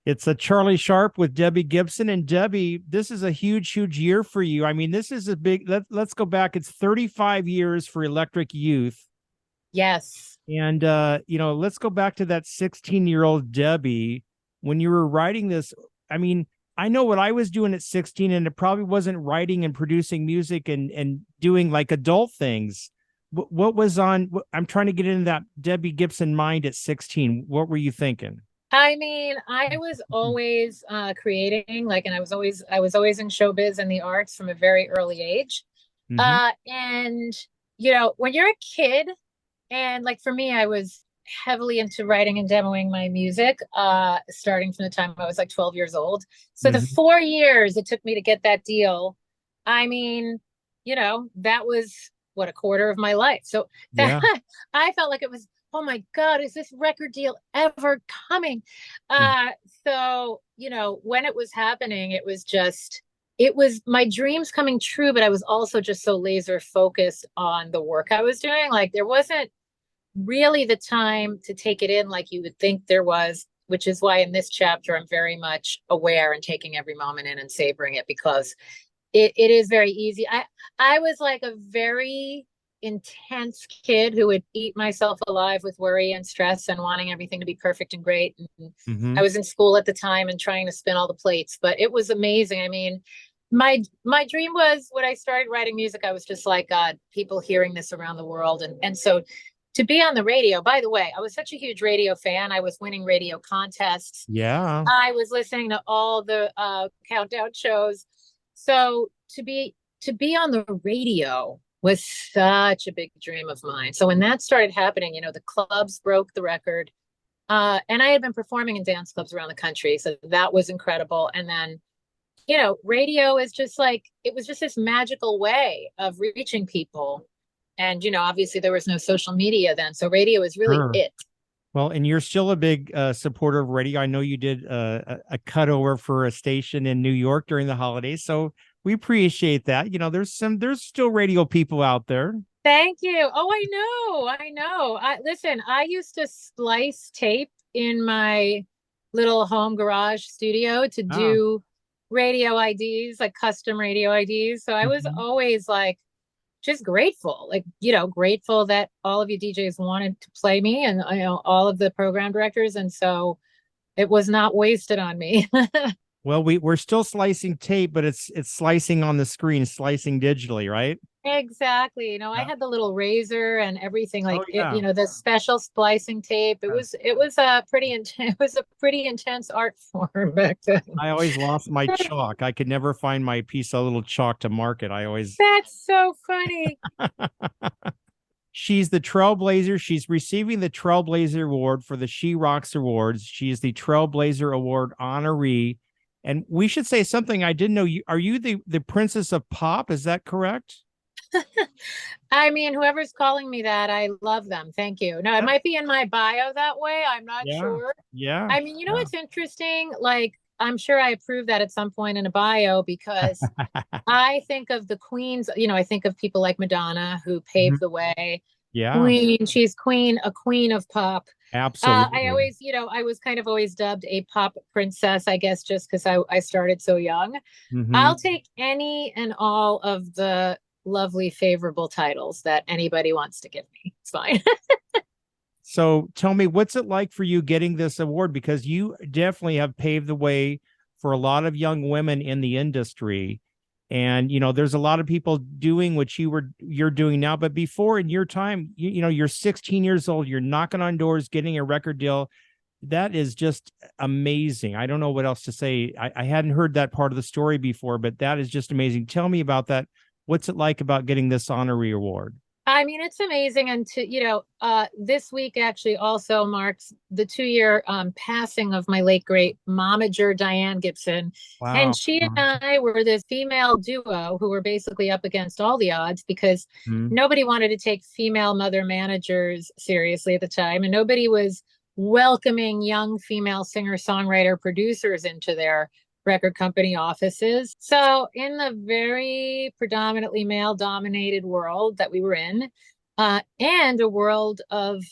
It's a Charlie Sharp with Debbie Gibson. And Debbie, this is a huge, huge year for you. I mean, this is a big, let's go back. It's 35 years for Electric Youth. Yes. And, let's go back to that 16-year-old Debbie when you were writing this. I mean, I know what I was doing at 16, and it probably wasn't writing and producing music and doing like adult things. What was on? I'm trying to get into that Debbie Gibson mind at 16. What were you thinking? I mean, I was always creating, like, and I was always in showbiz and the arts from a very early age. Mm-hmm. And when you're a kid, and like for me, I was heavily into writing and demoing my music, starting from the time I was like 12 years old. So the Mm-hmm. 4 years it took me to get that deal, I mean, that was what, a quarter of my life. So that Yeah. I felt like it was, oh my God, is this record deal ever coming? Uh, so, when it was happening, it was my dreams coming true, but I was also just so laser focused on the work I was doing. Like there wasn't really the time to take it in like you would think there was, which is why in this chapter I'm very much aware and taking every moment in and savoring it, because it is very easy. I was like a very intense kid who would eat myself alive with worry and stress and wanting everything to be perfect and great. And Mm-hmm. I was in school at the time and trying to spin all the plates, but it was amazing. I mean, my dream was, when I started writing music, I was just like, God, people hearing this around the world. And so to be on the radio, by the way, I was such a huge radio fan. I was winning radio contests. Yeah. I was listening to all the countdown shows. So to be on the radio was such a big dream of mine. So when that started happening, the clubs broke the record. And I had been performing in dance clubs around the country. So that was incredible. And then, radio is just like, it was just this magical way of reaching people. And, obviously there was no social media then. So radio is really Sure. it. Well, and you're still a big supporter of radio. I know you did a cutover for a station in New York during the holidays, so we appreciate that. There's still radio people out there. Thank you. Oh, I know. I know. Listen, I used to splice tape in my little home garage studio to Ah. do radio IDs, like custom radio IDs. So I was Mhm. always like just grateful, like, grateful that all of you DJs wanted to play me, and all of the program directors. And so it was not wasted on me. Well, we're still slicing tape, but it's slicing on the screen, slicing digitally, right? Exactly. I Yeah. had the little razor and everything, Oh like it, yeah. the special splicing tape. It Yeah. was it was a pretty it was a pretty intense art form back then. I always lost my chalk. I could never find my piece of little chalk to mark it. I always That's so funny. She's the Trailblazer. She's receiving the Trailblazer Award for the She Rocks Awards. She is the Trailblazer Award honoree. And we should say something I didn't know. Are you the Princess of Pop? Is that correct? I mean, whoever's calling me that, I love them. Thank you. No, it Yeah. might be in my bio that way. I'm not Yeah. sure. Yeah. I mean, Yeah. what's interesting? Like, I'm sure I approved that at some point in a bio, because I think of the queens, I think of people like Madonna, who Mhm. paved the way. Yeah. Queen, she's a queen of pop. I Absolutely. always, I was kind of always dubbed a pop princess, I guess, just because I started so young. Hmm. I'll take any and all of the lovely, favorable titles that anybody wants to give me. It's fine. So tell me, what's it like for you getting this award? Because you definitely have paved the way for a lot of young women in the industry. And there's a lot of people doing what you're doing now. But before, in your time, you're 16 years old, you're knocking on doors, getting a record deal. That is just amazing. I don't know what else to say. I hadn't heard that part of the story before, but that is just amazing. Tell me about that. What's it like about getting this honorary award? I mean, it's amazing. And this week actually also marks the 2 year passing of my late great momager, Diane Gibson. And Wow. she and I were this female duo who were basically up against all the odds, because Mhm. nobody wanted to take female mother managers seriously at the time. And nobody was welcoming young female singer songwriter producers into their record company offices. So, in the very predominantly male dominated world that we were in, and a world of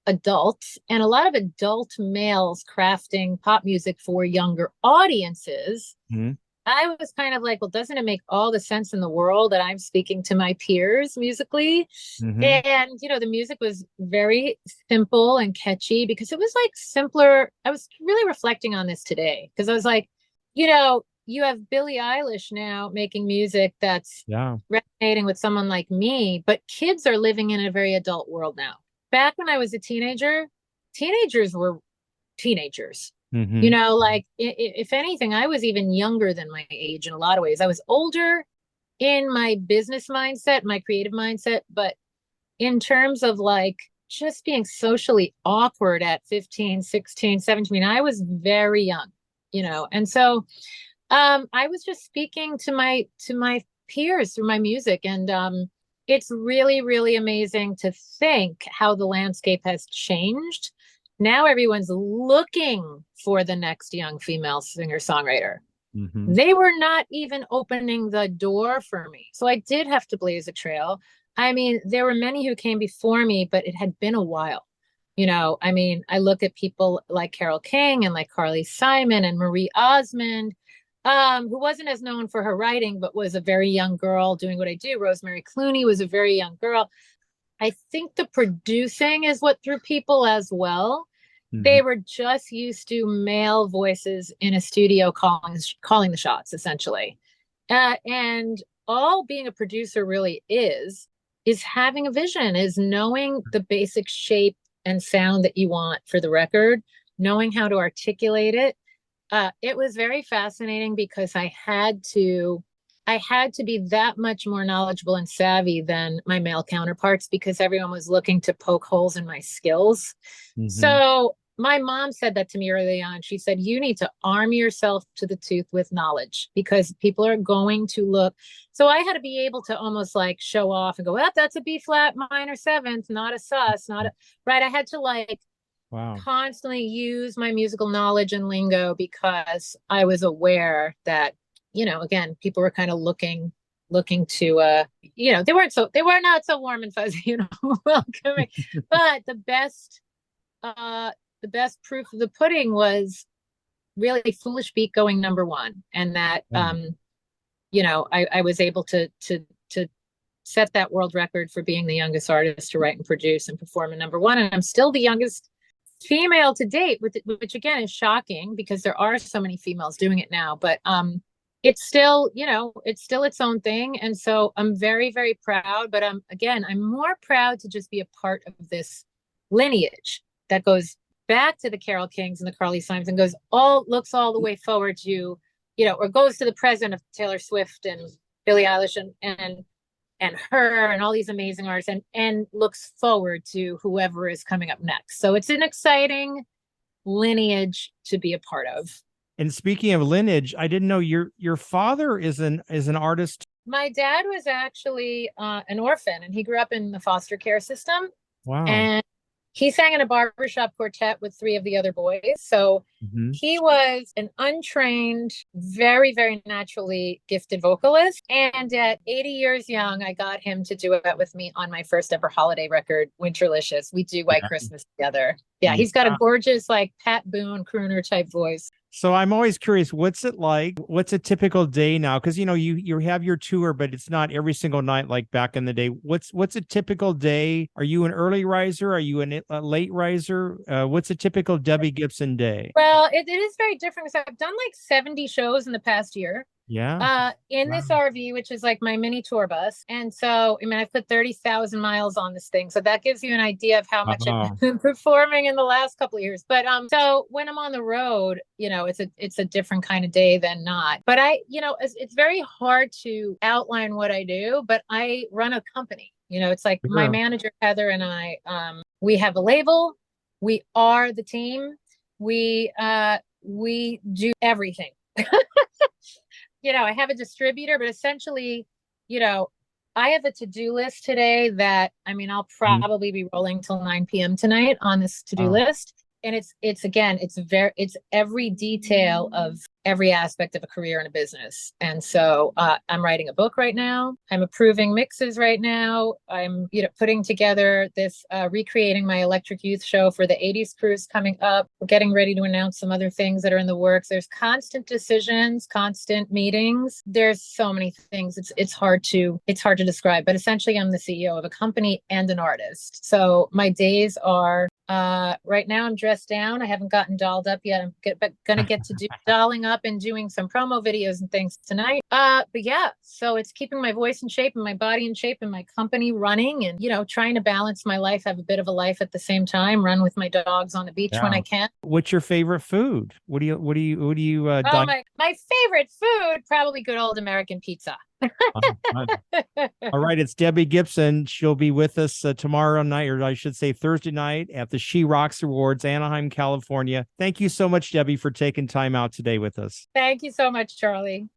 adults and a lot of adult males crafting pop music for younger audiences, Mhm. I was kind of like, well, doesn't it make all the sense in the world that I'm speaking to my peers musically? Mhm. And, the music was very simple and catchy because it was like simpler. I was really reflecting on this today because I was like, you have Billie Eilish now making music that's Yeah. resonating with someone like me, but kids are living in a very adult world now. Back when I was a teenager, teenagers were teenagers. Mhm. Like if anything, I was even younger than my age in a lot of ways. I was older in my business mindset, my creative mindset, but in terms of like just being socially awkward at 15, 16, 17, I was very young, And so I was just speaking to my peers through my music, and it's really, really amazing to think how the landscape has changed. Now everyone's looking for the next young female singer-songwriter. Mhm. They were not even opening the door for me. So I did have to blaze a trail. I mean, there were many who came before me, but it had been a while. I look at people like Carole King and like Carly Simon and Marie Osmond, who wasn't as known for her writing, but was a very young girl doing what I do. Rosemary Clooney was a very young girl. I think the producing is what drew people as well. Mhm. They were just used to male voices in a studio calling the shots, essentially. And all being a producer really is having a vision, is knowing the basic shape and sound that you want for the record, knowing how to articulate it. It was very fascinating because I had to be that much more knowledgeable and savvy than my male counterparts because everyone was looking to poke holes in my skills. Mhm. So my mom said that to me early on. She said, you need to arm yourself to the tooth with knowledge because people are going to look. So I had to be able to almost like show off and go, well, that's a B flat minor seventh, not a sus, not a, right. I had to like Wow. constantly use my musical knowledge and lingo because I was aware that, again, people were kind of looking to they were not so warm and fuzzy, welcoming. But uh the best proof of the pudding was really Foolish Beat going number one. And that Yeah. I was able to set that world record for being the youngest artist to write and produce and perform in number one. And I'm still the youngest female to date, which again is shocking because there are so many females doing it now. But it's still, it's still its own thing. And so I'm very, very proud. But again, I'm more proud to just be a part of this lineage that goes back to the Carole Kings and the Carly Simons and looks all the way forward to, or goes to the present of Taylor Swift and Billie Eilish and her and all these amazing artists and looks forward to whoever is coming up next. So it's an exciting lineage to be a part of. And speaking of lineage, I didn't know your father is an artist. My dad was actually an orphan, and he grew up in the foster care system. Wow. And he sang in a barbershop quartet with three of the other boys. So Mhm. he was an untrained, very, very naturally gifted vocalist. And at 80 years young, I got him to duet with me on my first ever holiday record, Winterlicious. We do White Yeah. Christmas together. Yeah, Yeah. he's got a gorgeous, like Pat Boone crooner type voice. So I'm always curious, what's it like? What's a typical day now? Because you have your tour, but it's not every single night like back in the day. What's a typical day? Are you an early riser? Are you a late riser? What's a typical Debbie Gibson day? Well, it is very different because I've done like 70 shows in the past year. Yeah. In Wow. this RV, which is like my mini tour bus. And so, I've put 30,000 miles on this thing. So that gives you an idea of how much I've been performing in the last couple of years. But so when I'm on the road, it's a different kind of day than not. But it's very hard to outline what I do, but I run a company. It's like my Sure. manager, Heather, and I, we have a label. We are the team. We do everything. I have a distributor, but essentially, I have a to-do list today that, I'll Mhm. probably be rolling till 9 p.m. tonight on this to-do Wow. list. and it's again, it's every detail of every aspect of a career and a business. And so I'm writing a book right now. I'm approving mixes right now. I'm putting together this recreating my Electric Youth show for the 80s cruise coming up. We're getting ready to announce some other things that are in the works. There's constant decisions, constant meetings. There's so many things. It's hard to describe, but essentially I'm the CEO of a company and an artist. So my days are right now I'm dressed down. I haven't gotten dolled up yet. I'm gonna get to do dolling up and doing some promo videos and things tonight. But yeah, so it's keeping my voice in shape and my body in shape and my company running, and trying to balance my life, have a bit of a life at the same time, run with my dogs on the beach when I can. What's your favorite food? What do you Oh, my favorite food, probably good old American pizza. All right, it's Debbie Gibson. She'll be with us tomorrow night, or I should say Thursday night, at the She Rocks Awards, Anaheim, California. Thank you so much, Debbie, for taking time out today with us. Thank you so much, Charlie.